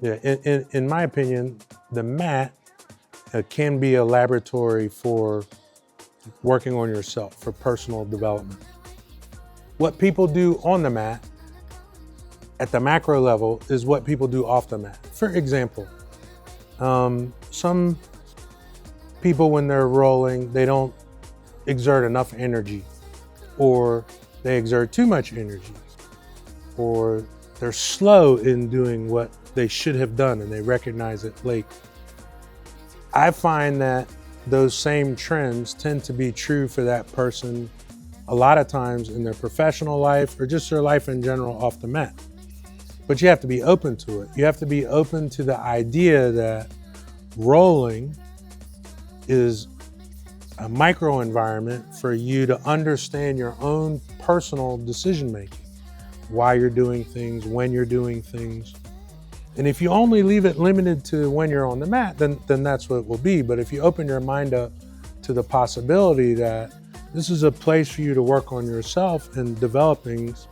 Yeah, in my opinion, the mat can be a laboratory for working on yourself, for personal development. What people do on the mat at the macro level is what people do off the mat. For example, some people when they're rolling, they don't exert enough energy, or they exert too much energy, or they're slow in doing what they should have done and they recognize it late. I find that those same trends tend to be true for that person a lot of times in their professional life or just their life in general off the mat. But you have to be open to it. You have to be open to the idea that rolling is a micro environment for you to understand your own personal decision making, why you're doing things, when you're doing things. And if you only leave it limited to when you're on the mat, then that's what it will be. But if you open your mind up to the possibility that this is a place for you to work on yourself and develop things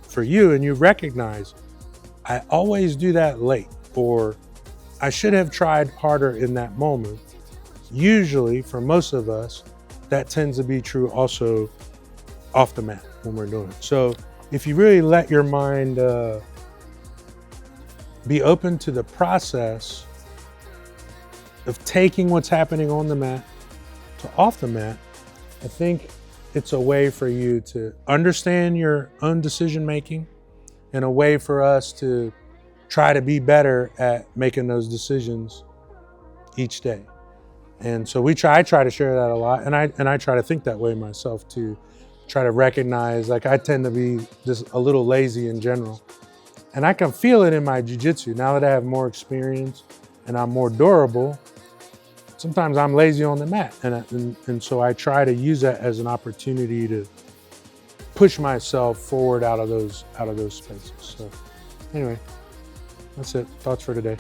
for you, and you recognize, I always do that late, or I should have tried harder in that moment. Usually, for most of us, that tends to be true also off the mat when we're doing it. So if you really let your mind be open to the process of taking what's happening on the mat to off the mat, I think it's a way for you to understand your own decision making and a way for us to try to be better at making those decisions each day. And so I try to share that a lot, and I try to think that way myself too. Try to recognize, like, I tend to be just a little lazy in general. And I can feel it in my jiu-jitsu. Now that I have more experience and I'm more durable, sometimes I'm lazy on the mat. And so I try to use that as an opportunity to push myself forward out of those spaces. So anyway, that's it. Thoughts for today.